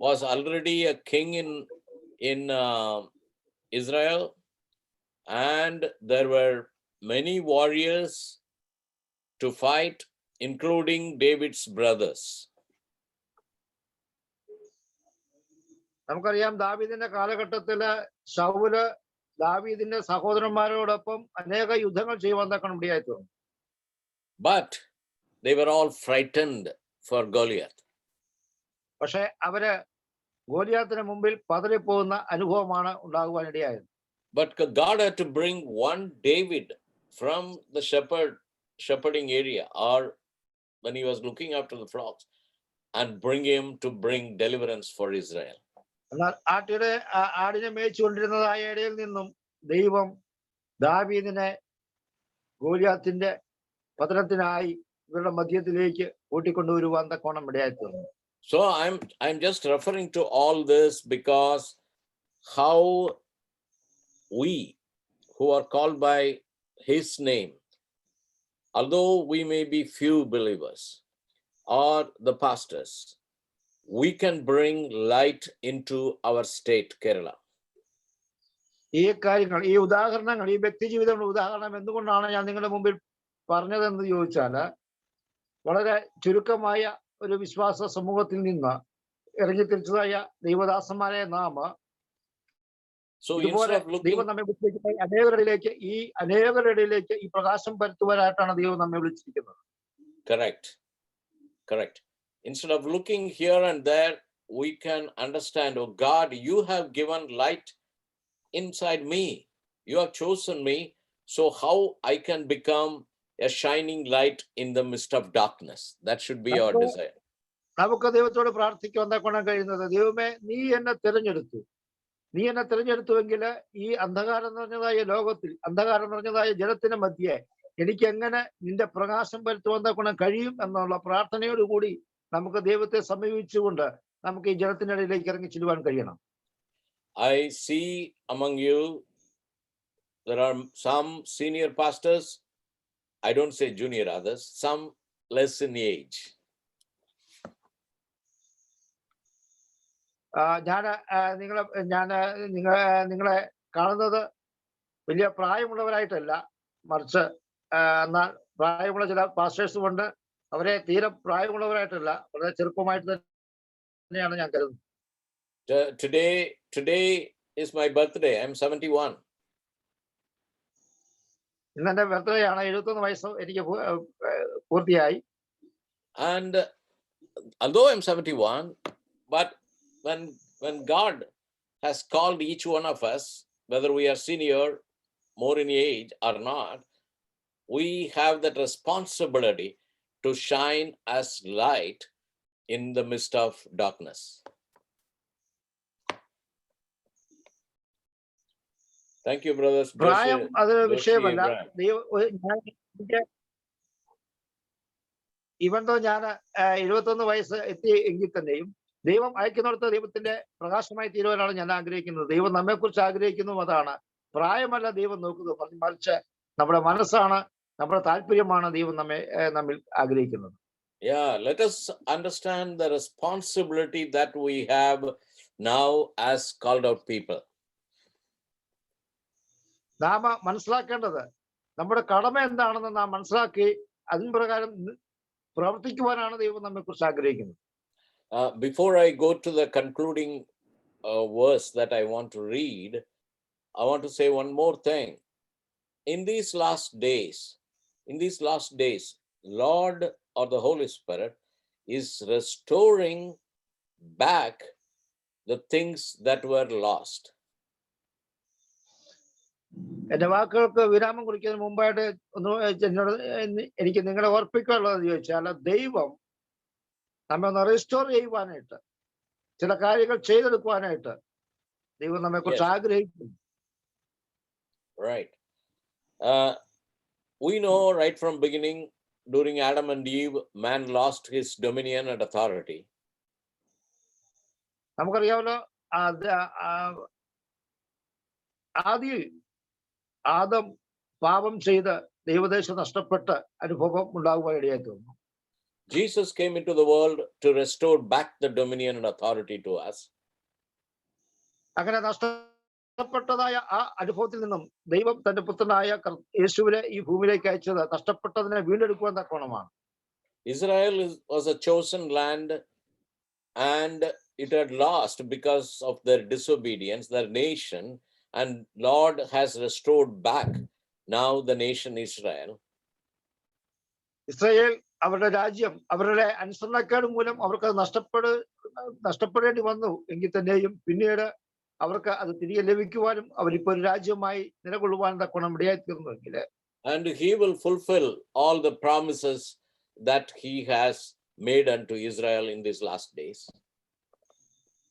was already a king in Israel, and there were many warriors to fight, including David's brothers. നമുക്കറിയാം ദാവീദിന്റെ കാലഘട്ടത്തില് ശൗല് ദാവീദിന്റെ സഹോദരന്മാരോടൊപ്പം അനേക യുദ്ധങ്ങൾ ചെയ്യുവാൻ തക്കണം ഇടയായി തീർന്നു. But they were all frightened for Goliath. പക്ഷെ അവര് ഗോലിയാത്തിന് മുമ്പിൽ പതറിപ്പോകുന്ന അനുഭവമാണ് ഉണ്ടാകുവാൻ ഇടയായത്. But God had to bring one David from the shepherding area, or when he was looking after the flocks, and bring him to bring deliverance for Israel. എന്നാൽ ആടിനെ മേയിച്ചുകൊണ്ടിരുന്നതായ ഇടയിൽ നിന്നും ദൈവം ദാവീദിനെ ഗോലിയാത്തിന്റെ പതനത്തിനായി ഇവരുടെ മധ്യത്തിലേക്ക് കൂട്ടിക്കൊണ്ടുവരുവാൻ തക്കോണം ഇടയായി തീർന്നു. So I'm just referring to all this because how we who are called by his name, although we may be few believers or the pastors, we can bring light into our state, Kerala. ഈ കാര്യങ്ങൾ, ഈ ഉദാഹരണങ്ങൾ, ഈ വ്യക്തി ജീവിതങ്ങളുടെ ഉദാഹരണം എന്തുകൊണ്ടാണ് ഞാൻ നിങ്ങളുടെ മുമ്പിൽ പറഞ്ഞതെന്ന് ചോദിച്ചാല്, വളരെ ചുരുക്കമായ ഒരു വിശ്വാസ സമൂഹത്തിൽ നിന്ന് ഇറങ്ങിത്തിരിച്ചതായ ദൈവദാസന്മാരെ നാം ഇതുപോലെ ദൈവം നമ്മെ വിളിച്ചിരിക്കുന്ന അനേകരുടെ ഇടയിലേക്ക് ഈ പ്രകാശം പരത്തുവാനായിട്ടാണ് ദൈവം നമ്മെ വിളിച്ചിരിക്കുന്നത്. Correct. Instead of looking here and there, we can understand, oh God, you have given light inside me. You have chosen me. So how I can become a shining light in the midst of darkness? That should be our desire. നമുക്ക് ദൈവത്തോട് പ്രാർത്ഥിക്കാൻ തക്കണം കഴിയുന്നത്, ദൈവമേ നീ എന്നെ തിരഞ്ഞെടുത്തുവെങ്കിൽ ഈ അന്ധകാരം നിറഞ്ഞതായ ലോകത്തിൽ, അന്ധകാരം നിറഞ്ഞതായ ജനത്തിന് മധ്യേ എനിക്ക് എങ്ങനെ നിന്റെ പ്രകാശം പരത്തുവാൻ തക്കണം കഴിയും എന്നുള്ള പ്രാർത്ഥനയോടുകൂടി നമുക്ക് ദൈവത്തെ സമീപിച്ചുകൊണ്ട് നമുക്ക് ഈ ജനത്തിനിടയിലേക്ക് ഇറങ്ങി ചെല്ലുവാൻ കഴിയണം. I see among you there are some senior pastors, I don't say junior others, some less in age. നിങ്ങളെ കാണുന്നത് വലിയ പ്രായമുള്ളവരായിട്ടല്ല, മറിച്ച് എന്നാൽ പ്രായമുള്ള ചില പാസ്റ്റേഴ്സും ഉണ്ട്. അവരെ തീരെ പ്രായമുള്ളവരായിട്ടല്ല, വളരെ ചെറുപ്പമായിട്ട് തന്നെയാണ് ഞാൻ കരുതുന്നത്. Today is my birthday. I'm 71. ഇന്ന് എന്റെ ബർത്ത്ഡേ ആണ്. 71 വയസ്സ് എനിക്ക് പൂർത്തിയായി. And although I'm 71, but when God has called each one of us, whether we are senior, more in age or not, we have that responsibility to shine as light in the midst of darkness. Thank you, brothers. പ്രായം അത് Joshi, വിഷയമല്ല. Abraham. ഇവൻ തോ ഞാൻ 71 വയസ്സ് എത്തി എങ്കിൽ തന്നെയും ദൈവം അയക്കുന്നിടത്ത് ദൈവത്തിന്റെ പ്രകാശമായി തീരുവാനാണ് ഞാൻ ആഗ്രഹിക്കുന്നത്. ദൈവം നമ്മെക്കുറിച്ച് ആഗ്രഹിക്കുന്നതും അതാണ്. പ്രായമല്ല ദൈവം നോക്കുന്നത്, മറിച്ച് നമ്മുടെ മനസ്സാണ്, നമ്മുടെ താല്പര്യമാണ് ദൈവം നമ്മിൽ ആഗ്രഹിക്കുന്നത്. Yeah, let us understand the responsibility that we have now as called out people. നാം മനസ്സിലാക്കേണ്ടത് നമ്മുടെ കടമ എന്താണെന്ന് നാം മനസ്സിലാക്കി അതിന് പ്രകാരം പ്രവർത്തിക്കുവാനാണ് ദൈവം നമ്മെക്കുറിച്ച് ആഗ്രഹിക്കുന്നത്. Before I go to the concluding verse that I want to read, I want to say one more thing. In these last days, Lord or the Holy Spirit is restoring back the things that were lost. എന്റെ വാക്കുകൾക്ക് വിരാമം കുറിക്കുന്നതിന് മുമ്പായിട്ട് എനിക്ക് നിങ്ങളെ ഓർപ്പിക്കാനുള്ളത് ചോദിച്ചാൽ, ദൈവം നമ്മെ ഒന്ന് റെസ്റ്റോർ ചെയ്യുവാനായിട്ട്, ചില കാര്യങ്ങൾ ചെയ്തെടുക്കുവാനായിട്ട് ദൈവം നമ്മെ കുറിച്ച് ആഗ്രഹിക്കുന്നു. Right. We know right from beginning, during Adam and Eve, man lost his dominion and authority. നമുക്കറിയാമല്ലോ, ആദിയിൽ ആദം പാപം ചെയ്ത് ദൈവദേശം നഷ്ടപ്പെട്ട അനുഭവം ഉണ്ടാകുവാൻ ഇടയായി തോന്നുന്നു. Jesus came into the world to restore back the dominion and authority to us. അങ്ങനെ നഷ്ടപ്പെട്ടതായ ആ അനുഭവത്തിൽ നിന്നും ദൈവം തന്റെ പുത്രനായ യേശുവിനെ ഈ ഭൂമിയിലേക്ക് അയച്ചത് നഷ്ടപ്പെട്ടതിനെ വീണ്ടെടുക്കുവാൻ തക്കവണ്ണമാണ്. Israel was a chosen land, and it had lost because of their disobedience, their nation, and Lord has restored back now the nation Israel. Israel അവരുടെ രാജ്യം അവരുടെ അനുസരണക്കേട് മൂലം അവർക്ക് നഷ്ടപ്പെടേണ്ടി വന്നു എങ്കിൽ തന്നെയും പിന്നീട് അവർക്ക് അത് തിരികെ ലഭിക്കുവാനും അവരിപ്പോ ഒരു രാജ്യമായി നിലകൊള്ളുവാനും തക്കവണ്ണം ഇടയായി തീർന്നുവെങ്കിൽ, and he will fulfill all the promises that he has made unto Israel in these last days.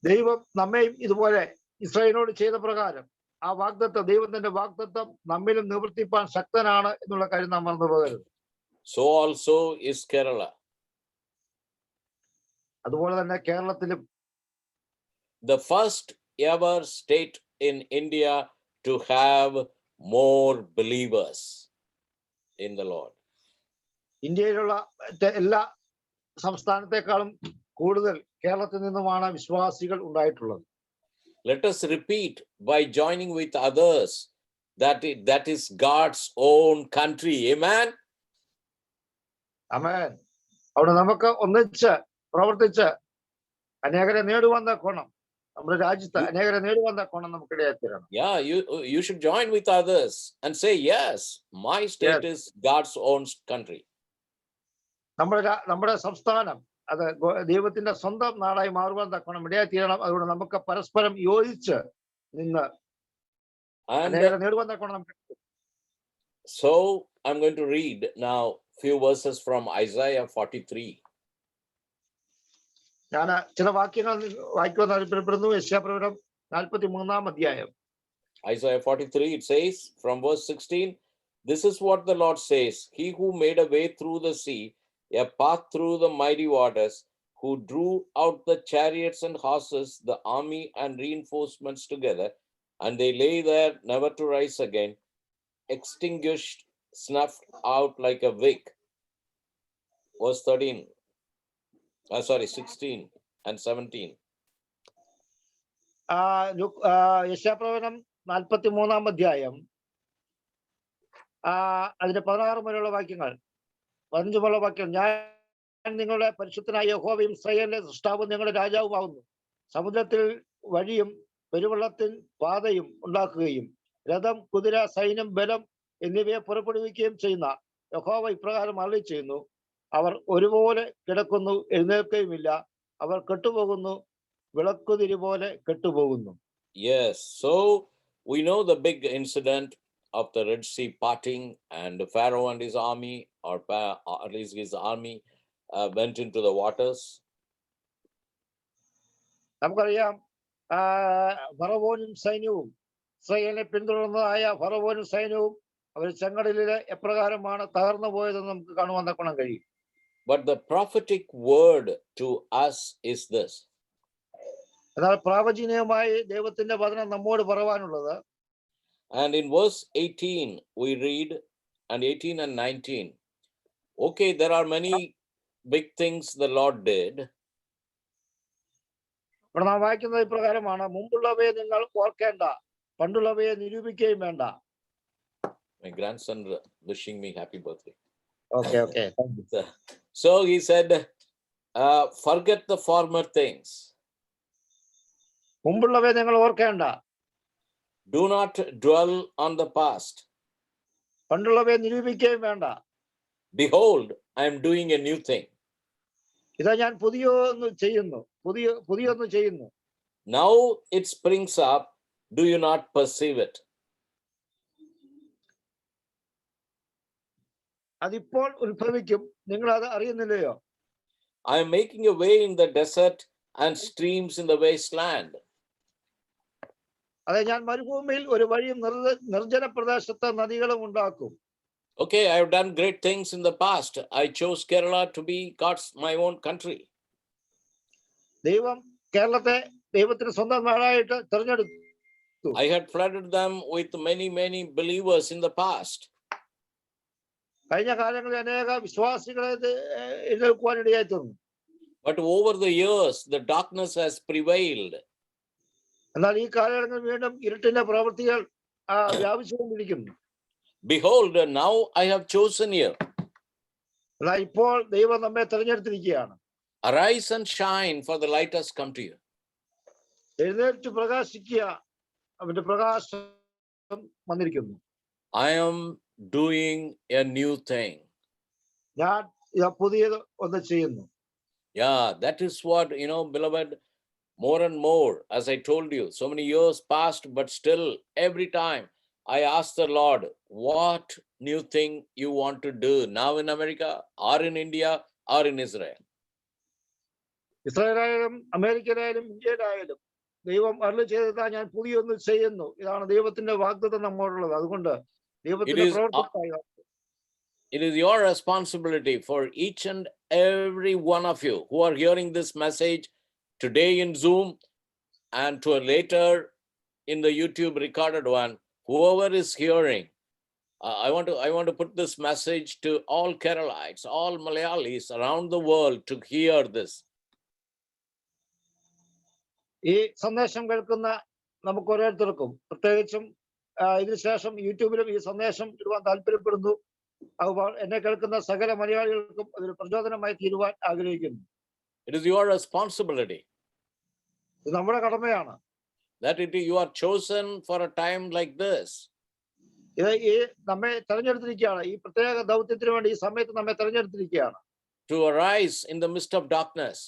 ദൈവം നമ്മയും ഇതുപോലെ ഇസ്രായേലിനോട് ചെയ്ത പ്രകാരം ആ വാഗ്ദത്തം, ദൈവത്തിന്റെ വാഗ്ദത്തം നമ്മിലും നിവർത്തിപ്പാൻ ശക്തനാണ് എന്നുള്ള കാര്യം നാം മറന്നു പോകരുത്. So also is Kerala. അതുപോലെ തന്നെ കേരളത്തിലും The first ever state in India to have more believers in the Lord. ഇന്ത്യയിലുള്ള എല്ലാ സംസ്ഥാനത്തെക്കാളും കൂടുതൽ കേരളത്തിൽ നിന്നുമാണ് വിശ്വാസികൾ ഉണ്ടായിട്ടുള്ളത്. Let us repeat by joining with others that is God's own country. Amen. ആമേൻ. അവിടെ നമുക്ക് ഒന്നിച്ച് പ്രവർത്തിച്ച് അനേകരെ നേടുവാൻ തക്കോണം, നമ്മുടെ രാജ്യത്ത് അനേകരെ നേടുവാൻ തക്കോണം നമുക്ക് ഇടയായിത്തീരണം. Yeah, you should join with others and say, yes, my state is God's own country. നമ്മുടെ സംസ്ഥാനം അത് ദൈവത്തിന്റെ സ്വന്തം നാടായി മാറുവാൻ തക്കണം ഇടയായിത്തീരണം. അതുകൊണ്ട് നമുക്ക് പരസ്പരം യോജിച്ച് നിന്ന് നേടുവാൻ തക്കണം നമുക്ക്. So I'm going to read now few verses from Isaiah 43. ഞാൻ ചില വാക്യങ്ങൾ വായിക്കുവാൻ താല്പര്യപ്പെടുന്നു. യെശയ്യാപ്രവചനം 43-ാം അധ്യായം. Isaiah 43, it says from verse 16, this is what the Lord says, he who made a way through the sea, a path through the mighty waters, who drew out the chariots and horses, the army and reinforcements together, and they lay there never to rise again, extinguished, snuffed out like a wick. Verse 16 and 17. യെശയ്യാപ്രവചനം 43-ാം അധ്യായം അതിന്റെ 16 വരെയുള്ള വാക്യങ്ങൾ, 15 വരെയുള്ള വാക്യം. ഞാൻ നിങ്ങളുടെ പരിശുദ്ധനായ യഹോവയും ഇസ്രായേലിന്റെ സൃഷ്ടാവും നിങ്ങളുടെ രാജാവുമാവുന്നു. സമുദ്രത്തിൽ വഴിയും പെരുവെള്ളത്തിൽ പാതയും ഉണ്ടാക്കുകയും രഥം, കുതിര, സൈന്യം, ബലം എന്നിവയെ പുറപ്പെടുവിക്കുകയും ചെയ്യുന്ന യഹോവ ഇപ്രകാരം അരുളി ചെയ്യുന്നു, അവർ ഒരുപോലെ കിടക്കുന്നു, എഴുന്നേൽക്കുകയുമില്ല. അവർ കെട്ടുപോകുന്നു, വിളക്കുതിരി പോലെ കെട്ടുപോകുന്നു. Yes, so we know the big incident of the Red Sea parting, and Pharaoh and his army, or at least his army, went into the waters. നമുക്കറിയാം, ഫറവോനും സൈന്യവും, ഇസ്രായേലിനെ പിന്തുടർന്നതായ ഫറവോനും സൈന്യവും അവർ ചെങ്കടലിലെ എപ്രകാരമാണ് തകർന്നു പോയതെന്ന് നമുക്ക് കാണുവാൻ തക്കണം കഴിയും. But the prophetic word to us is this. എന്നാൽ പ്രാവചനികമായി ദൈവത്തിന്റെ വചനം നമ്മോട് പറയാനുള്ളത്, And in verse 18 we read, and 18 and 19, okay, there are many big things the Lord did. ഇവിടെ നാം വായിക്കുന്നത് ഇപ്രകാരമാണ്: മുമ്പുള്ളവയെ നിങ്ങൾ ഓർക്കേണ്ട, പണ്ടുള്ളവയെ നിരൂപിക്കുകയും വേണ്ട. My grandson wishing me happy birthday. Okay. So he said, forget the former things. മുമ്പുള്ളവയെ നിങ്ങൾ ഓർക്കേണ്ട. Do not dwell on the past. പണ്ടുള്ളവയെ നിരൂപിക്കുകയും വേണ്ട. Behold, I am doing a new thing. ഇതാ ഞാൻ പുതിയൊന്ന് ചെയ്യുന്നു. Now it springs up. Do you not perceive it? അതിപ്പോൾ ഉത്ഭവിക്കും, നിങ്ങൾ അത് അറിയുന്നില്ലയോ? I am making a way in the desert and streams in the wasteland. അതെ, ഞാൻ മരുഭൂമിയിൽ ഒരു വഴിയും നിർജ്ജന പ്രദേശത്ത് നദികളും ഉണ്ടാക്കും. Okay, I have done great things in the past. I chose Kerala to be my own country. ദൈവം കേരളത്തെ ദൈവത്തിന് സ്വന്തം നാടായിട്ട് തിരഞ്ഞെടുത്തു. I had flooded them with many believers in the past. കഴിഞ്ഞ കാലങ്ങളിൽ അനേക വിശ്വാസികളെ എഴുന്നേൽക്കുവാൻ ഇടയായി തീർന്നു. But over the years, the darkness has prevailed. എന്നാൽ ഈ കാലങ്ങളിൽ വീണ്ടും ഇരുട്ടിന്റെ പ്രവൃത്തികൾ വ്യാപിച്ചുകൊണ്ടിരിക്കുന്നു. Behold, now I have chosen you. എന്നാൽ ഇപ്പോൾ ദൈവം നമ്മെ തിരഞ്ഞെടുത്തിരിക്കുകയാണ്. Arise and shine, for the light has come to you. എഴുന്നേറ്റ് പ്രകാശിക്കുക, അവന്റെ പ്രകാശം വന്നിരിക്കുന്നു. I am doing a new thing. ഞാൻ പുതിയത് ഒന്ന് ചെയ്യുന്നു. Yeah, that is what, beloved, more and more, as I told you, so many years passed, but still every time I ask the Lord, what new thing you want to do now in America or in India or in Israel? ഇസ്രായേലായാലും അമേരിക്കയിലായാലും ഇന്ത്യയിലായാലും ദൈവം അരുളി ചെയ്തതാ ഞാൻ പുതിയൊന്ന് ചെയ്യുന്നു. ഇതാണ് ദൈവത്തിന്റെ വാഗ്ദത്തം നമ്മോടുള്ളത്. അതുകൊണ്ട് ദൈവത്തിന്റെ പ്രവർത്തനമായി it is your responsibility for each and every one of you who are hearing this message today in Zoom and to a later in the YouTube recorded one, whoever is hearing, I want to put this message to all Keralites, all Malayalis around the world to hear this. ഈ സന്ദേശം കേൾക്കുന്ന നമുക്ക് ഓരോരുത്തർക്കും, പ്രത്യേകിച്ചും ഇതിനുശേഷം യൂട്യൂബിലും ഈ സന്ദേശം ഇടുവാൻ താല്പര്യപ്പെടുന്നു. അതുപോലെ എന്നെ കേൾക്കുന്ന സകല മലയാളികൾക്കും അതൊരു പ്രചോദനമായി തീരുവാൻ ആഗ്രഹിക്കുന്നു. It is your responsibility. ഇത് നമ്മുടെ കടമയാണ്. That you are chosen for a time like this. ഇത് ഈ നമ്മെ തെരഞ്ഞെടുത്തിരിക്കുകയാണ്. ഈ പ്രത്യേക ദൗത്യത്തിന് വേണ്ടി ഈ സമയത്ത് നമ്മെ തെരഞ്ഞെടുത്തിരിക്കുകയാണ്. To arise in the midst of darkness.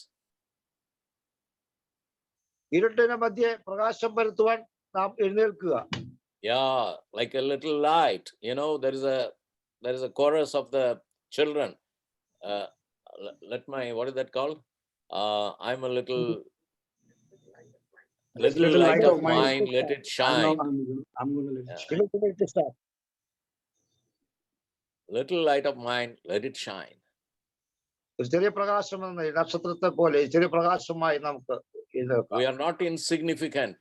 ഇരുട്ടിന് മധ്യേ പ്രകാശം പരത്തുവാൻ നാം എഴുന്നേൽക്കുക. Yeah, like a little light. There is a chorus of the children. What is that called? I'm a little light of mine, let it shine. I'm going to let it shine. Little light of mine, let it shine. ഒരു ചെറിയ പ്രകാശം എന്ന നക്ഷത്രത്തെ പോലെ ചെറിയ പ്രകാശമായി നമുക്ക് എഴുന്നേൽക്കാം. We are not insignificant.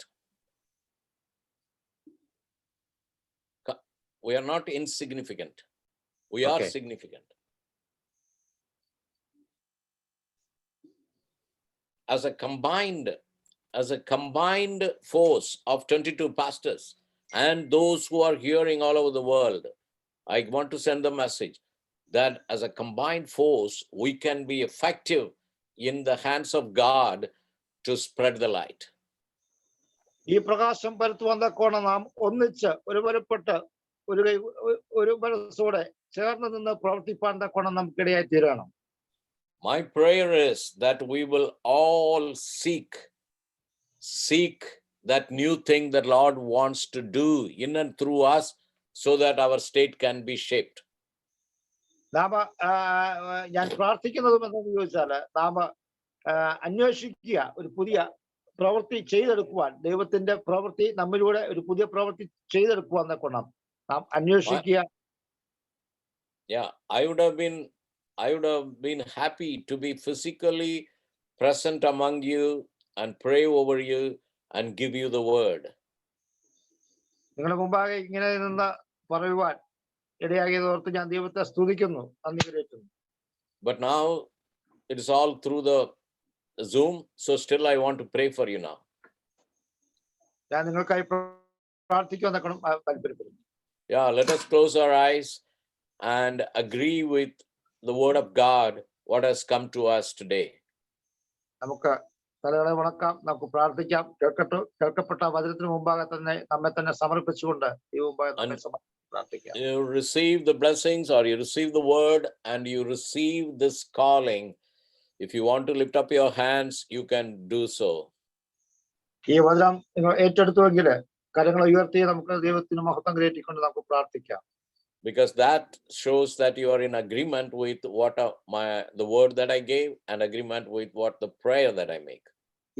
We are not insignificant. We are significant. As a combined force of 22 pastors and those who are hearing all over the world, I want to send the message that as a combined force, we can be effective in the hands of God to spread the light. ഈ പ്രകാശം പരത്തുവാൻ തക്കോണം നാം ഒന്നിച്ച് ഒരുപരപ്പെട്ട് ഒരു മനസ്സോടെ ചേർന്ന് നിന്ന് പ്രവർത്തിപ്പാൻ തക്കോണം നമുക്കിടയായി തീരണം. My prayer is that we will all seek that new thing that Lord wants to do in and through us so that our state can be shaped. നാം ഞാൻ പ്രാർത്ഥിക്കുന്നതും എന്തെന്ന് ചോദിച്ചാല് നാം അന്വേഷിക്കുക ഒരു പുതിയ പ്രവൃത്തി ചെയ്തെടുക്കുവാൻ, ദൈവത്തിന്റെ പ്രവൃത്തി നമ്മിലൂടെ ഒരു പുതിയ പ്രവൃത്തി ചെയ്തെടുക്കുവാൻ കൊണ്ടാണ് നാം അന്വേഷിക്കുക. Yeah, I would have been happy to be physically present among you and pray over you and give you the word. നിങ്ങളുടെ മുമ്പാകെ ഇങ്ങനെ നിന്ന് പറയുവാൻ ഇടയാകിയതോർത്ത് ഞാൻ ദൈവത്തെ സ്തുതിക്കുന്നു, നന്ദി കരേറ്റുന്നു. But now it is all through the Zoom, so still I want to pray for you now. ഞാൻ നിങ്ങൾക്കായി പ്രാർത്ഥിക്കുവാൻ താല്പര്യപ്പെടുന്നു. Yeah, let us close our eyes and agree with the word of God, what has come to us today. നമുക്ക് തലകളെ വണക്കാം, നമുക്ക് പ്രാർത്ഥിക്കാം. കേൾക്കപ്പെട്ട വചനത്തിന് മുമ്പാകെ തന്നെ നമ്മെ തന്നെ സമർപ്പിച്ചുകൊണ്ട് ഈ മുമ്പാകെ നമ്മെ പ്രാർത്ഥിക്കാം. You receive the blessings, or you receive the word and you receive this calling. If you want to lift up your hands, you can do so. ഈ വചനം നിങ്ങൾ ഏറ്റെടുത്തുവെങ്കിൽ കരങ്ങൾ ഉയർത്തി നമുക്ക് ദൈവത്തിന് മഹത്വം കരേറ്റിക്കൊണ്ട് നമുക്ക് പ്രാർത്ഥിക്കാം. Because that shows that you are in agreement with what the word that I gave and agreement with what the prayer that I make.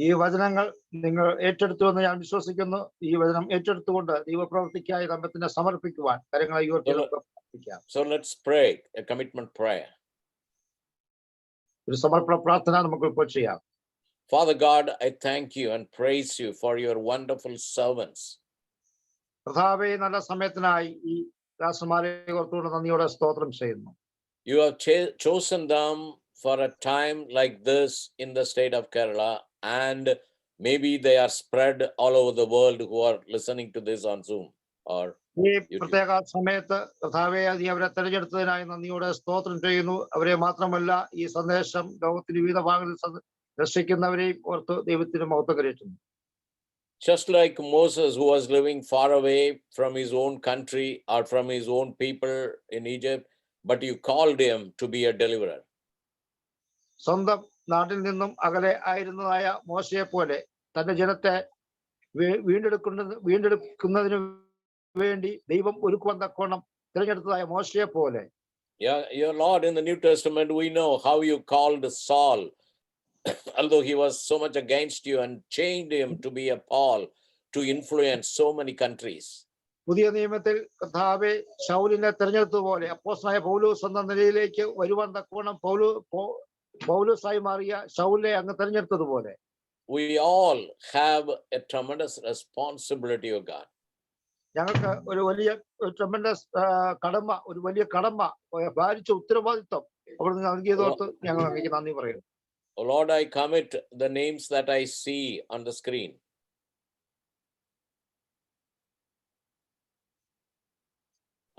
ഈ വചനങ്ങൾ നിങ്ങൾ ഏറ്റെടുത്തുവെന്ന് ഞാൻ വിശ്വസിക്കുന്നു. ഈ വചനം ഏറ്റെടുത്തുകൊണ്ട് ദൈവപ്രവൃത്തിക്കായി നമ്മെ സമർപ്പിക്കുവാൻ കരങ്ങൾ ഉയർത്തി പ്രാർത്ഥിക്കാം. So let's pray a commitment prayer. ഒരു സമർപ്പണ പ്രാർത്ഥന നമുക്ക് ഇപ്പോൾ ചെയ്യാം. Father God, I thank you and praise you for your wonderful servants. കർത്താവേ, നല്ല സമയത്തിനായി ഈ ദാസന്മാരെ ഓർത്തുകൊണ്ട് നന്ദിയോടെ സ്തോത്രം ചെയ്യുന്നു. You have chosen them for a time like this in the state of Kerala, and maybe they are spread all over the world who are listening to this on Zoom or ഈ പ്രത്യേക സമയത്ത് കർത്താവേ, നീ അവരെ തെരഞ്ഞെടുത്തതിനായി നന്ദിയോടെ സ്തോത്രം ചെയ്യുന്നു. അവരെ മാത്രമല്ല, ഈ സന്ദേശം ലോകത്തിന്റെ വിവിധ ഭാഗങ്ങളിൽ ദർശിക്കുന്നവരെയും ഓർത്ത് ദൈവത്തിന് മഹത്വം കരേറ്റുന്നു. Just like Moses, who was living far away from his own country or from his own people in Egypt, but you called him to be a deliverer. സ്വന്തം നാട്ടിൽ നിന്നും അകലെ ആയിരുന്നതായ മോശയെ പോലെ തന്റെ ജനത്തെ വീണ്ടെടുക്കുന്നതിന് വേണ്ടി ദൈവം ഒരുക്കുവാൻ തക്കോണം തിരഞ്ഞെടുത്തതായ മോശയെ പോലെ. Yeah, your Lord, in the New Testament, we know how you called Saul, although he was so much against you, and changed him to be a Paul to influence so many countries. പുതിയ നിയമത്തിൽ കർത്താവേ ശൗലിനെ തെരഞ്ഞെടുത്തതുപോലെ അപ്പോസ്തലനായ പൗലോസ് എന്ന നിലയിലേക്ക് വരുവാൻ തക്കോണം പൗലോസായി മാറിയ ശൗലിനെ അങ്ങ് തെരഞ്ഞെടുത്തതുപോലെ We all have a tremendous responsibility, O God. ഞങ്ങൾക്ക് ഒരു വലിയ ട്രെമൻഡസ് കടമ, ഒരു വലിയ കടമ ഭാരിച്ച ഉത്തരവാദിത്വം അവിടെ നിന്ന് നൽകിയതോർത്ത് ഞങ്ങൾ അങ്ങേക്ക് നന്ദി പറയുന്നു. Oh Lord, I commit the names that I see on the screen.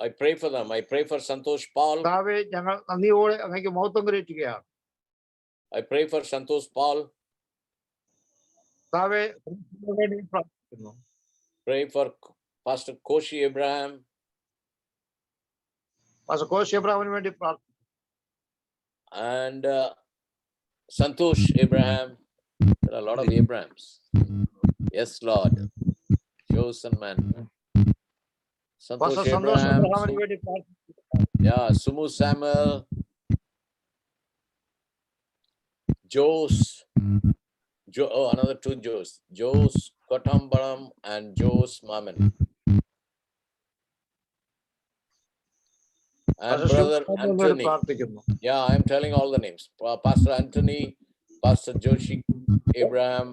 I pray for them. I pray for Santosh Paul. കർത്താവേ, ഞങ്ങൾ നന്ദിയോടെ അങ്ങേക്ക് മഹത്വം കരേറ്റുകയാണ്. I pray for Santosh Paul. കർത്താവേ, വേണ്ടി പ്രാർത്ഥിക്കുന്നു. Pray for Pastor Koshi Abraham. Pastor Koshy അബ്രഹാമിന് വേണ്ടി പ്രാർത്ഥിക്കുന്നു. And Santosh Abraham. There are a lot of Abrahams. Yes, Lord. Chosen man. Santosh Abraham. Yeah, Sumu Samuel. Jose. Another two Jose. Jose Kotambaram and Jose Maman. And Brother Anthony. Yeah, I am telling all the names. Pastor Anthony, Pastor Joshi Abraham.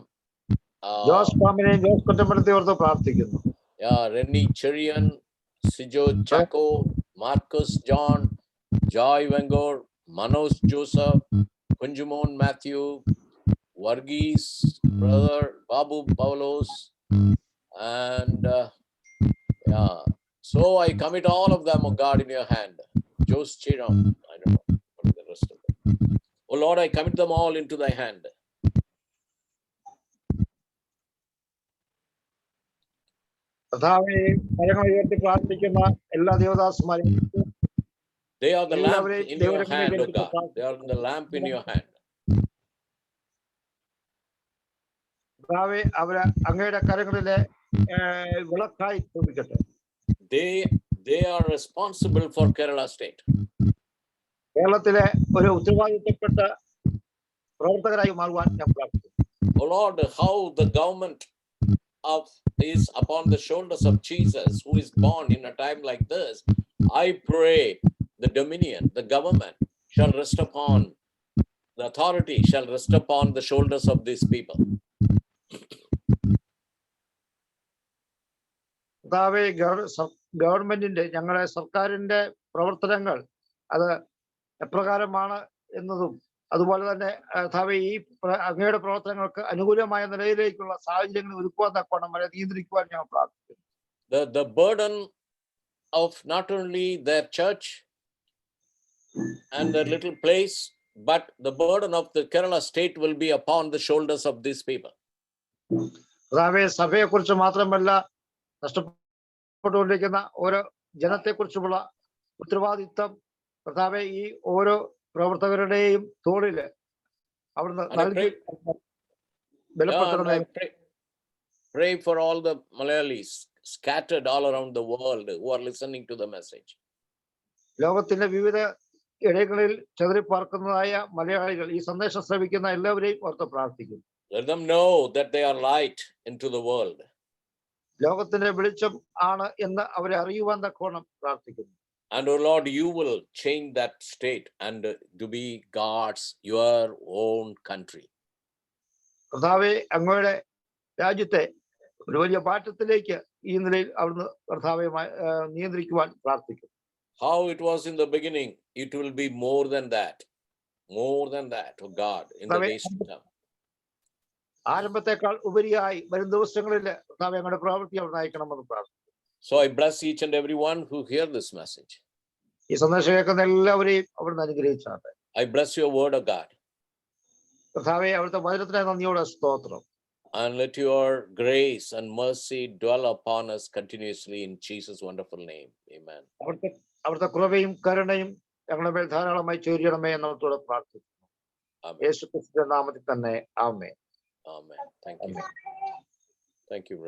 Yeah, Rennie Cherian, Sijo Chaco, Marcus John, Joy Wengor, Manoj Joseph, Kunjumon Matthew, Varghese, Brother Babu Paulos, and yeah. So I commit all of them, oh God, in your hand. Jose Chiram, I don't know what is the rest of them. Oh Lord, I commit them all into thy hand. കർത്താവേ, കരങ്ങൾ ഉയർത്തി പ്രാർത്ഥിക്കുന്ന എല്ലാ ദേവദാസന്മാരെയും They are the lamp എല്ലാവരെയും in your ദൈവരക്ഷയെ hand, O ഏൽപ്പിച്ച് God. They are the lamp in your hand. കർത്താവേ, അവര് അങ്ങയുടെ കരങ്ങളിലെ വിളക്കായി തോന്നിക്കട്ടെ. They are responsible for Kerala state. കേരളത്തിലെ ഒരു ഉത്തരവാദിത്തപ്പെട്ട പ്രവർത്തകരായി മാറുവാൻ ഞാൻ പ്രാർത്ഥിക്കുന്നു. Oh Lord, how the government is upon the shoulders of Jesus, who is born in a time like this. I pray the dominion, the government shall rest upon, the authority shall rest upon the shoulders of these people. കർത്താവേ, ഗവൺമെന്റിന്റെ ഞങ്ങളുടെ സർക്കാരിന്റെ പ്രവർത്തനങ്ങൾ അത് എപ്രകാരമാണ് എന്നതും അതുപോലെ തന്നെ കർത്താവേ, ഈ അങ്ങയുടെ പ്രവർത്തനങ്ങൾക്ക് അനുകൂലമായ നിലയിലേക്കുള്ള സാഹചര്യങ്ങൾ ഒരുക്കുവാൻ തക്കവണ്ണം വരെ നിയന്ത്രിക്കുവാൻ ഞാൻ പ്രാർത്ഥിക്കുന്നു. The burden of not only their church and their little place, but the burden of the Kerala state will be upon the shoulders of these people. കർത്താവേ, സഭയെ കുറിച്ച് മാത്രമല്ല, നഷ്ടപ്പെട്ടുകൊണ്ടിരിക്കുന്ന ഓരോ ജനത്തെ കുറിച്ചുമുള്ള ഉത്തരവാദിത്തം കർത്താവേ, ഈ ഓരോ പ്രവർത്തകരുടെയും തോളില് അവിടുന്ന് നൽകി ബലപ്പെടുത്തണമേ. Pray for all the Malayalis scattered all around the world who are listening to the message. ലോകത്തിന്റെ വിവിധ ഇടങ്ങളിൽ ചെതറിപ്പാർക്കുന്നതായ മലയാളികൾ ഈ സന്ദേശം ശ്രവിക്കുന്ന എല്ലാവരെയും ഓർത്ത് പ്രാർത്ഥിക്കുന്നു. Let them know that they are light into the world. ലോകത്തിന്റെ വെളിച്ചം ആണ് എന്ന് അവരെ അറിയുവാൻ തക്കവണ്ണം പ്രാർത്ഥിക്കുന്നു. And oh Lord, you will change that state and to be God's, your own country. കർത്താവെ, അങ്ങയുടെ രാജ്യത്തെ ഒരു വലിയ പാഠത്തിലേക്ക് ഈ നിലയിൽ അവിടുന്ന് കർത്താവെ നിയന്ത്രിക്കുവാൻ പ്രാർത്ഥിക്കുന്നു. How it was in the beginning, it will be more than that, oh God, in the days to come. ആരംഭത്തെക്കാൾ ഉപരിയായി വരും ദിവസങ്ങളിൽ കർത്താവെ അങ്ങയുടെ പ്രവൃത്തി അവിടെ നയിക്കണമെന്ന് പ്രാർത്ഥിക്കുന്നു. So I bless each and everyone who hear this message. ഈ സന്ദേശം കേൾക്കുന്ന എല്ലാവരെയും അവിടുന്ന് അനുഗ്രഹിച്ചാട്ടെ. I bless your word, O God. കർത്താവെ, അവിടുത്തെ വചനത്തിനായി നന്ദിയോടെ സ്തോത്രം. And let your grace and mercy dwell upon us continuously in Jesus' wonderful name. Amen. അവിടുത്തെ കൃപയും കരുണയും ഞങ്ങളുടെ മേൽ ധാരാളമായി ചൊരിയണമേ എന്നോട് പ്രാർത്ഥിക്കുന്നു. യേശുക്രിസ്തുവിന്റെ നാമത്തിൽ തന്നെ ആമേൻ. Amen. Thank you. Thank you.